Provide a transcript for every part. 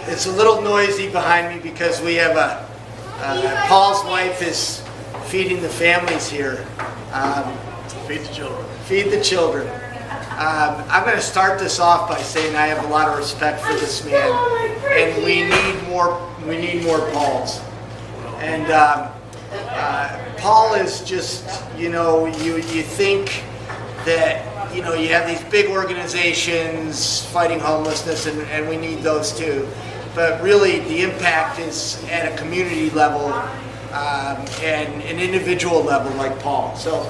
It's a little noisy behind me because we have Paul's wife is feeding the families here. Feed the children. Feed the children. I'm going to start this off by saying I have a lot of respect for this man, and we need more. We need more Pauls. And Paul is just, you think that you have these big organizations fighting homelessness, and we need those too. But really, the impact is at a community level and an individual level, like Paul. So,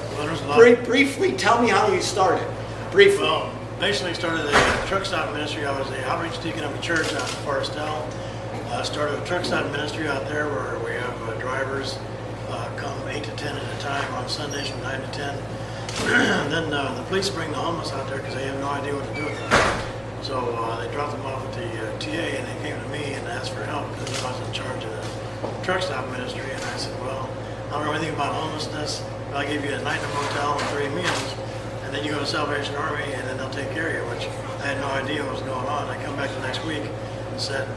briefly, tell me how you started. Briefly. Well, basically started a truck stop ministry. I was the outreach deacon of a church out in Forestell. Started a truck stop ministry out there where we have drivers come 8 to 10 at a time on Sundays from 9 to 10. And then the police bring the homeless out there because they have no idea what to do with them. So they dropped them off at the TA, and they came to me and asked for help because I was in charge of the truck stop ministry. And I said, well, I don't know anything about homelessness, but I'll give you a night in a motel and 3 meals, and then you go to Salvation Army, and then they'll take care of you, which I had no idea what was going on. I come back the next week and said,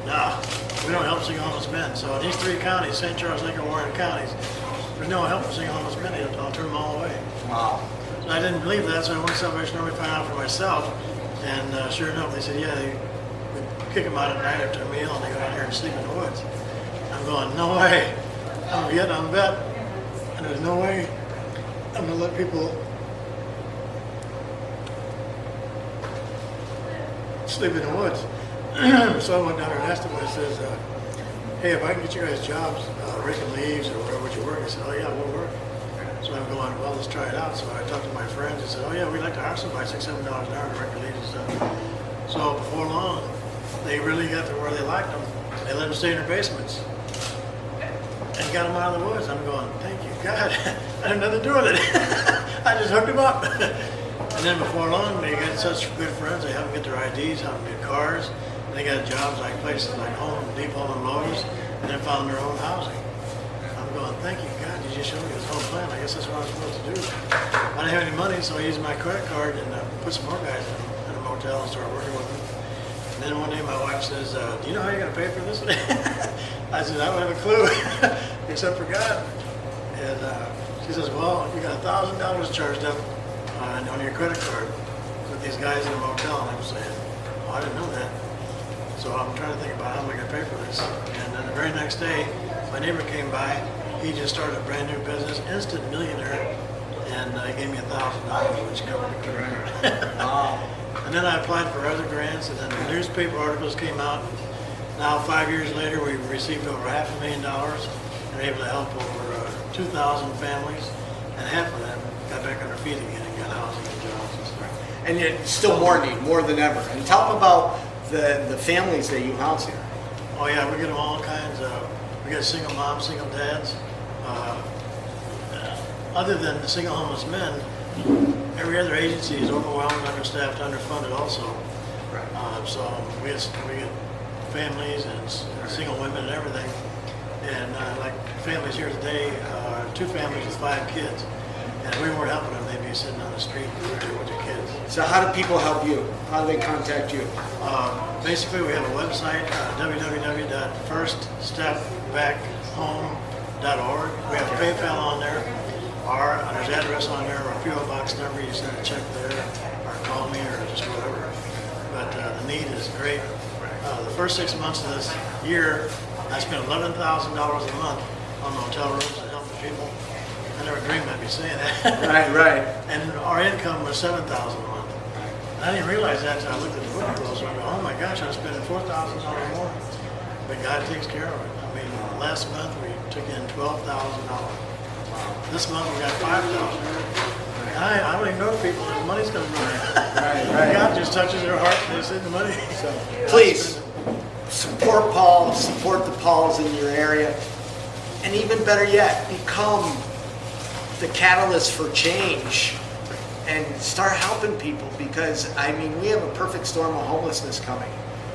nah, we don't help single homeless men. So in these 3 counties, St. Charles, Lincoln, Warren counties, there's no help for single homeless men. I'll turn them all away. Wow. So I didn't believe that, so I went to Salvation Army to find out for myself. And sure enough, they said, yeah, they kick them out at night after a meal, and they go out here and sleep in the woods. I'm going, no way. I'm a Vietnam vet, and there's no way I'm going to let people sleep in the woods. So I went down there and asked them, I says, hey, if I can get you guys jobs, raking leaves or wherever you work, I said, oh yeah, we'll work. So I'm going, well, let's try it out. So I talked to my friends and said, oh yeah, we'd like to hire somebody $6, $7 an hour to rake the leaves and stuff. So before long, they really got to where they liked them. They let them stay in their basements and got them out of the woods. I'm going, thank you, God. I had nothing to do with it. I just hooked them up. And then before long, they got such good friends. They helped them get their IDs, helped them get cars. And they got jobs like places like Home Depot and Lowe's, and then found their own housing. I'm going, thank you, God. You just showed me this whole plan. I guess that's what I'm supposed to do. I didn't have any money, so I used my credit card and put some more guys in a motel and started working with them. And then one day my wife says, do you know how you're going to pay for this? I said, I don't have a clue, except for God. And she says, well, you got $1,000 charged up on your credit card with these guys in a motel. And I'm saying, oh, I didn't know that. So I'm trying to think about how am I going to pay for this. And then the very next day, my neighbor came by. He just started a brand new business, instant millionaire, and he gave me $1,000, which covered the credit card. Wow. And then I applied for other grants, and then the newspaper articles came out. Now, 5 years later, we've received over $500,000 and are able to help over 2,000 families, and half of them got back on their feet again and got housing and jobs and stuff. And yet, still more need, more than ever. And tell them about the families that you house here. Oh yeah, we get them all kinds of. We got single moms, single dads. Other than the single homeless men, every other agency is overwhelmed, understaffed, underfunded also. Right. So we get families and single women and everything. And like families here today, 2 families with 5 kids. And if we weren't helping them, they'd be sitting on the street with their kids. So how do people help you? How do they contact you? Basically, we have a website, www.firststepbackhome.org. We have PayPal on there. There's address on there, our P.O. box number. You send a check there, or call me, or just whatever. But the need is great. The first 6 months of this year, I spent $11,000 a month on motel rooms and helping people. I never dreamed I'd be saying that. Right. And our income was $7,000 a month. I didn't realize that until I looked at the book rules. So I go, oh my gosh, I'm spending $4,000 more. But God takes care of it. I mean, last month we took in $12,000. This month we got $5,000. I don't even know people. The money's coming from there. Right. God just touches their heart and they send the money. So please support Paul, support the Pauls in your area, and even better yet, become the catalyst for change and start helping people, because I mean, we have a perfect storm of homelessness coming.